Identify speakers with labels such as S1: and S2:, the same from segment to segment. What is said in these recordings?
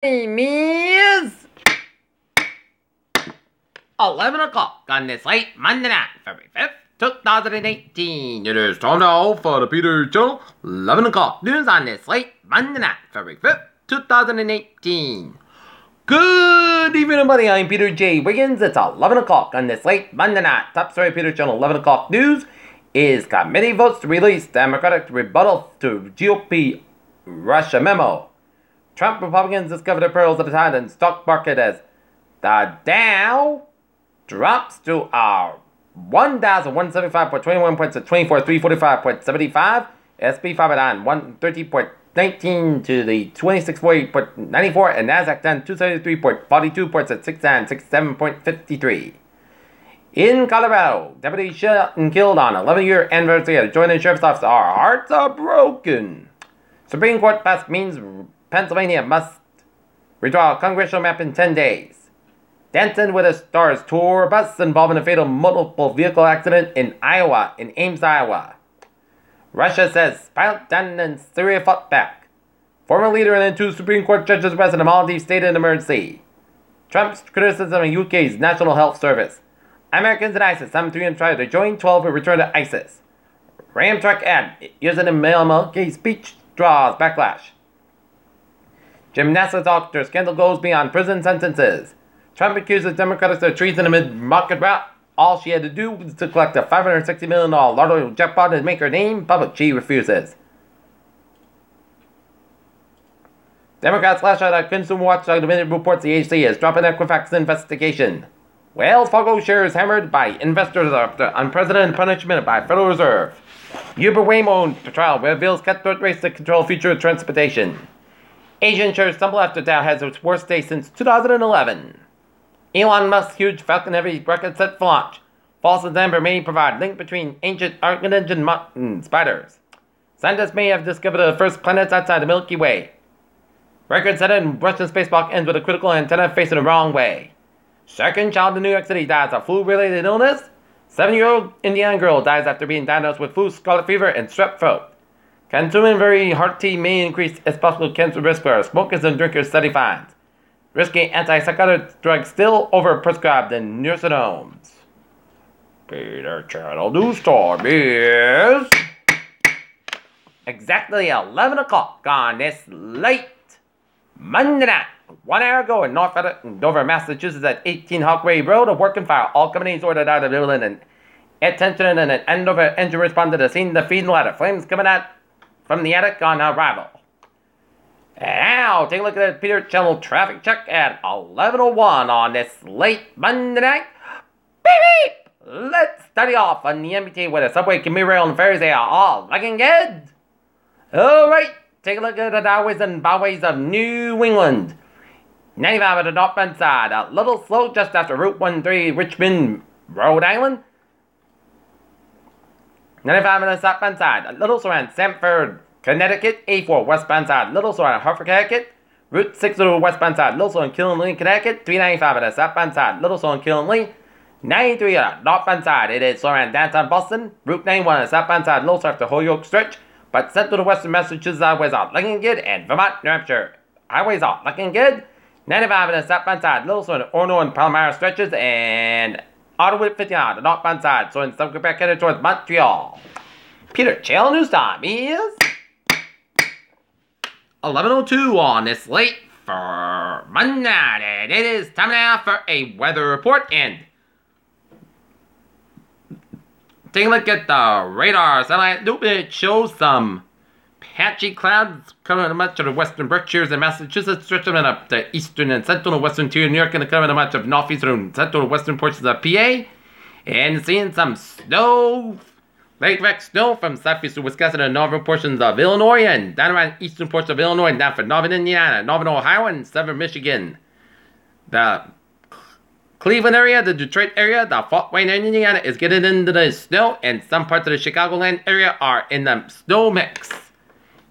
S1: Time is 11 o'clock on this late Monday night, February 5th, 2018. It is time now for the Peter Channel 11 o'clock news on this late Monday night, February 5th, 2018. Good evening, everybody. I'm Peter J. Wiggins. It's 11 o'clock on this late Monday night. Top story Peter Channel 11 o'clock news is committee votes to release Democratic rebuttal to GOP Russia memo. Trump Republicans discover the perils of the time and stock market as the Dow drops to 1,175.21 points to 24,345.75. SP 509 130.19 to the 2648.94, and Nasdaq 10 273.42 points at 6967.53. In Colorado, deputies shot and killed on 11-year anniversary of the Joint Sheriff's Office. Our hearts are broken. Supreme Court passed means Pennsylvania must withdraw a congressional map in 10 days. Dancing with the Stars tour bus involving a fatal multiple vehicle accident in Ames, Iowa. Russia says pilot down in Syria fought back. Former leader and then two Supreme Court judges arrested in Maldives state in emergency. Trump's criticism of UK's National Health Service. Americans and ISIS, some 3 and try to join 12 will return to ISIS. Ram truck ad using a MLK speech draws backlash. Gymnastics doctor scandal goes beyond prison sentences. Trump accuses Democrats of treason amid market rout. All she had to do was to collect a $560 million lotto jackpot and make her name public. She refuses. Democrats lash out at Consumer Watchdog Division reports the agency is dropping Equifax investigation. Wells Fargo shares hammered by investors after unprecedented punishment by Federal Reserve. Uber Waymo trial reveals cutthroat race to control future transportation. Asian shares stumble after Dow has its worst day since 2011. Elon Musk's huge Falcon Heavy rocket set for launch. False examiner may provide link between ancient Arcadian mountain spiders. Scientists may have discovered the first planets outside the Milky Way. Record set in Russian space block ends with a critical antenna facing the wrong way. Second child in New York City dies of flu-related illness. 7-year-old Indiana girl dies after being diagnosed with flu, scarlet fever, and strep throat. Consuming very hearty may increase its possible cancer risk for smokers and drinkers, study finds. Risky antipsychotic drugs still overprescribed in nursing homes. Peter Channel News Time is exactly 11 o'clock on this late Monday night. 1 hour ago in North Dover, Massachusetts at 18 Hawkway Road, a working fire. All companies ordered out of the building and attention and an Andover engine responded to the scene. The feed ladder. Flames coming out from the attic on arrival. And now, take a look at the Peter Channel traffic check at 11:01 on this late Monday night. Beep beep! Let's study off on the MBT where the subway, commuter rail, and ferries, they are all looking good. Alright, take a look at the highways and byways of New England. 95 at the northbound side, a little slow just after Route 13, Richmond, Rhode Island. 95 on the southbound side, a little slow on Sanford, Connecticut. A4 westbound side, little slow on Hartford, Connecticut. Route 6 on the westbound side, little slow on Killenly, Connecticut. 395 on the southbound side, little slow on Killenly. 93 on the northbound side, it is slow on downtown Boston. Route 91 on the southbound side, little slow after Holyoke Stretch. But central to western Massachusetts highways are looking good, and Vermont, New Hampshire highways are looking good. 95 on the southbound side, little slow on the Orono and Palmyra stretches, and Ottawa 59 on the northbound side, so in some Quebec headed towards Montreal. Peter Channel News Time is 11:02 on this late for Monday night, and it is time now for a weather report. And take a look at the radar satellite. It shows some patchy clouds covering much of the western Berkshires and Massachusetts, stretching up the eastern and central and western interior of New York, and covering much of northeastern and central and western portions of PA, and seeing some snow, lake effect snow from southeastern Wisconsin and northern portions of Illinois, and down around eastern portions of Illinois, and down for northern Indiana, northern Ohio, and southern Michigan. The Cleveland area, the Detroit area, the Fort Wayne, Indiana is getting into the snow, and some parts of the Chicagoland area are in the snow mix.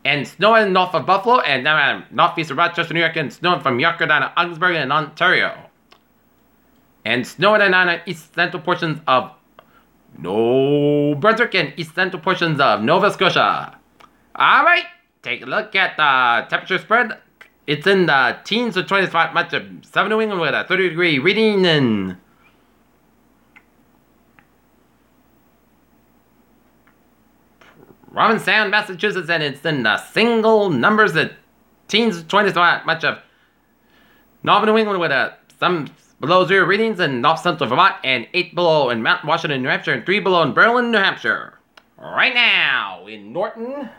S1: And snowing north of Buffalo, and down northeast of Rochester, New York, and snowing from York down to Augsburg and Ontario. And snowing down the east central portions of New Brunswick and east central portions of Nova Scotia. Alright, take a look at the temperature spread It's in the teens to 20s spot, much of 7 New England with a 30-degree reading, and Provincetown, Massachusetts, and it's in the single numbers at teens to 20s spot, much of North New England with some below 0 readings in North Central Vermont, and 8 below in Mount Washington, New Hampshire, and 3 below in Berlin, New Hampshire. Right now in Norton,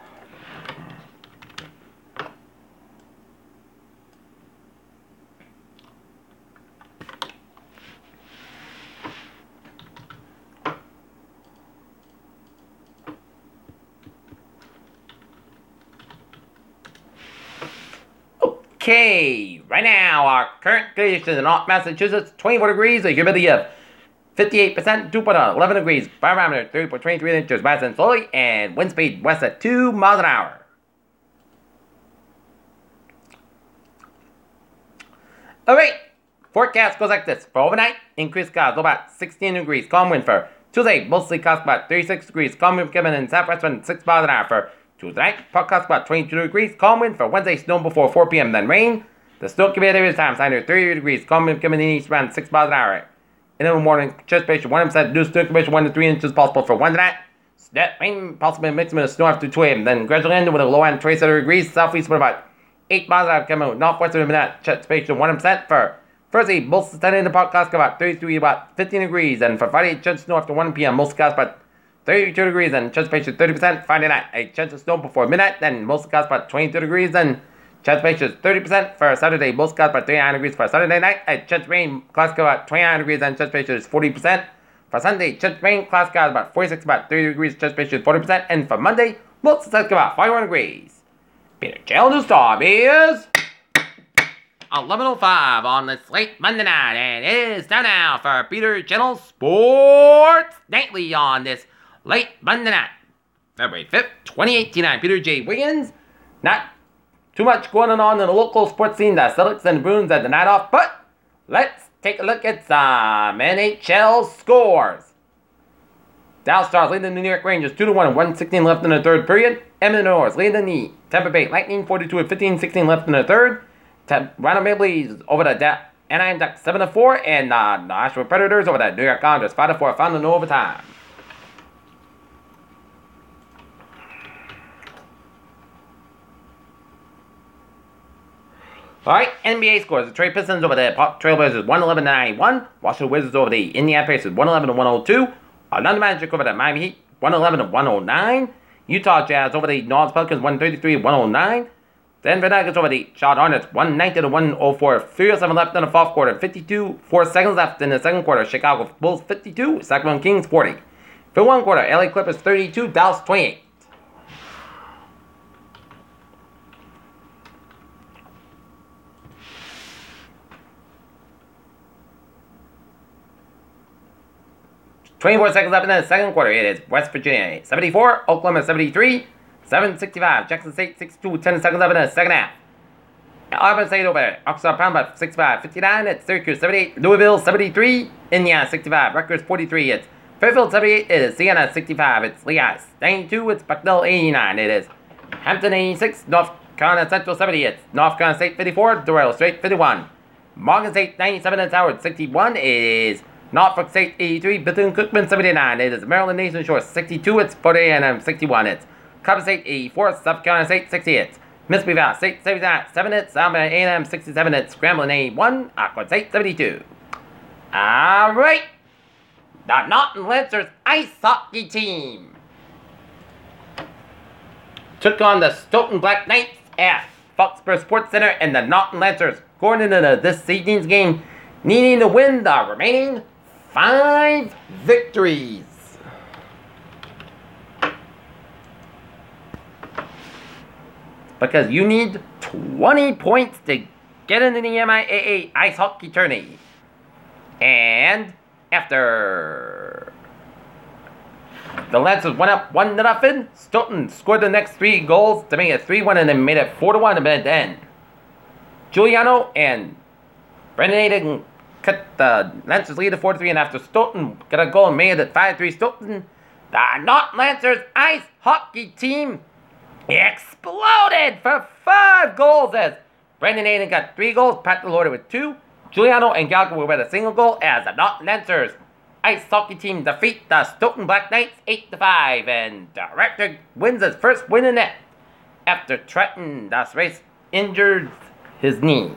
S1: okay, right now our current conditions in North Massachusetts, 24 degrees, a humidity of 58%, 2.11 degrees, barometer 3.23 inches, rising slowly, and wind speed west at 2 miles an hour. Alright, forecast goes like this. For overnight, increased clouds, about 16 degrees, calm wind for Tuesday, mostly clouds about 36 degrees, calm wind coming in southwest wind 6 miles an hour for Tuesday night. Forecast about 22 degrees, calm wind for Wednesday, snow before 4 p.m., then rain. The snow can be at various times, under 30 degrees, calm wind coming in east around 6 miles an hour. In the morning, anticipation 1% reduced snow accumulation 1 to 3 inches possible for Wednesday night. That rain possibly mixing with snow after 2 a.m. Then gradually ending with a low end 27 degrees, southeast with about 8 miles an hour coming with northwest of the minute. Anticipation 1% for Thursday, most sunny in the podcast about 33, about 15 degrees. And for Friday, chance of snow after 1 p.m. most clouds about 32 degrees and anticipation 30%. Friday night, a chance of snow before midnight, then most clouds about 22 degrees and anticipation 30% for Saturday, most clouds about 39 degrees for Saturday night. A chance of rain, clouds about 29 degrees and anticipation is 40%. For Sunday, chance of rain, clouds about 46, about 30 degrees, anticipation 40%. And for Monday, most clouds about 41 degrees. Peter Channel News Time is 11:05 on this late Monday night, and it is time now for Peter Channel Sports Nightly on this late Monday night, February 5th, 2018. I'm Peter J. Wiggins. Not too much going on in the local sports scene. The Celtics and the Bruins had the night off, but let's take a look at some NHL scores. Dallas Stars leading the New York Rangers 2-1 and 1:16 left in the third period. Edmonton Oilers leading the Tampa Bay Lightning 42 and 15-16 left in the third. Toronto Maple Leafs over the Anaheim Ducks 7-4, and the Nashville Predators over the New York Islanders 5-4, found in overtime. Alright, NBA scores. The Detroit Pistons over the Trailblazers 111-91. Washington Wizards over the Indiana Pacers 111-102. Orlando Magic over the Miami Heat 111-109. Utah Jazz over the New Orleans Pelicans 133-109. Denver Nuggets over the Charlotte Hornets 190-104. 3:07 left in the fourth quarter. 4 seconds left in the second quarter. Chicago Bulls 52. Sacramento Kings 40. For one quarter, LA Clippers 32. Dallas 28. .24 seconds left in the second quarter. It is West Virginia 74, Oklahoma 73, 765, Jackson State 62, 10 seconds left in the second half. Auburn State over Arkansas Pound by 65, 59. It's Syracuse 78, Louisville 73, Indiana 65, Rutgers 43. It's Fairfield 78. It is Siena 65. It's Lehigh 92. It's Bucknell 89. It is Hampton 86, North Carolina Central 70. It's North Carolina State 54, Doral State 51, Morgan State 97. It's Howard 61. It is Norfolk State 83, Bethune-Cookman 79. It is Maryland Nation Shore 62. It's Florida A&M 61. It's Coppin State 84. South Carolina State 60. It's Mississippi Valley State 77. It's Alabama A&M 67. It's Grambling 81. Aqua State 72. All right, the Norton Lancers ice hockey team took on the Stoughton Black Knights at Foxborough Sports Center, and the Norton Lancers going into this evening's game needing to win the remaining 5 victories. Because you need 20 points to get into the MIAA Ice Hockey Tourney. And after the Lancers went up 1-0, Stoughton scored the next 3 goals to make it 3-1, and then made it 4-1 at the end. Giuliano and Brendan Aiden cut the Lancers lead to 4-3, and after Stoughton got a goal and made it 5-3, Stoughton, the Norton Lancers ice hockey team, exploded for 5 goals as Brandon Aiden got 3 goals, Pat Delorte with 2, Giuliano and Gallagher with a single goal as the Not Lancers ice hockey team defeat the Stoughton Black Knights 8-5, and Director wins his first win in net after Trenton das race injured his knee.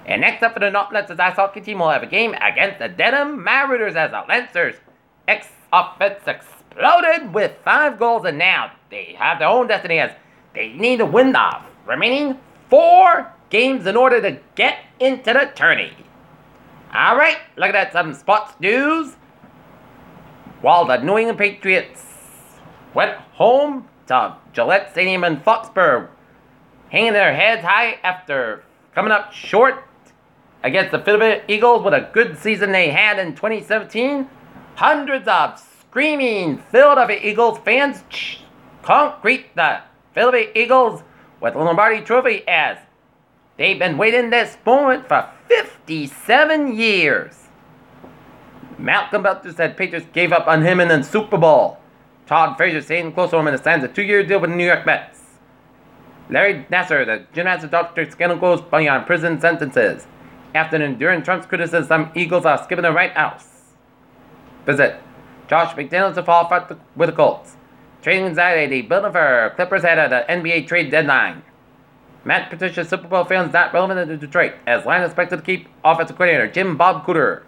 S1: And next up for the Not Lancers ice hockey team, will have a game against the Dedham Marauders as the Lancers offense exploded with 5 goals, and now they have their own destiny as they need to win the remaining 4 games in order to get into the tourney. Alright, look at that, some sports news. While the New England Patriots went home to Gillette Stadium in Foxborough, hanging their heads high after coming up short against the Philadelphia Eagles with a good season they had in 2017, hundreds of screaming Philadelphia Eagles fans concrete the Philadelphia Eagles with the Lombardi Trophy as they've been waiting this moment for 57 years. Malcolm Belcher said Patriots gave up on him in the Super Bowl. Todd Frazier staying close to him and signs a 2-year deal with the New York Mets. Larry Nasser, the gymnastics doctor, scandal goes beyond prison sentences. After enduring Trump's criticism, some Eagles are skipping the White House. Visit Josh McDaniels to fall apart with the Colts. Trading anxiety building for Clippers ahead of the NBA trade deadline. Matt Patricia Super Bowl fans not relevant to Detroit, as Lions expected to keep offensive coordinator Jim Bob Cooter.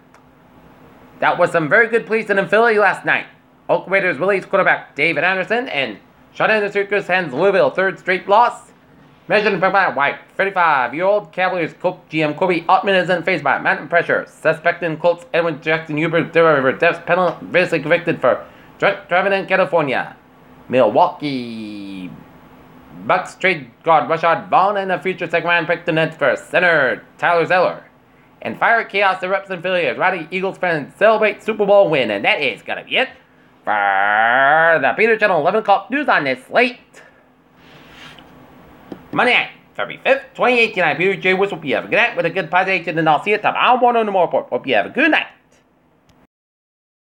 S1: That was some very good policing in Philly last night. Oakland Raiders released quarterback David Anderson, and shutdown circus hands Louisville third straight loss. Measured by White, 35-year-old Cavaliers coach GM Kobe Altman isn't faced by mountain pressure. Suspecting Colts Edwin Jackson Hubert death penalty previously convicted for drunk driving in California. Milwaukee Bucks trade guard Rashad Vaughn and a future second round pick to net for center Tyler Zeller. And fire chaos erupts in Philly as rowdy Eagles fans celebrate Super Bowl win. And that is going to be it for the Peter Channel 11 o'clock news on this late Monday night, February 5th, 2018. I'm Peter J. Whistle. Hope you have a good night with a good presentation, and I'll see you tomorrow morning on the More Report. Hope you have a good night.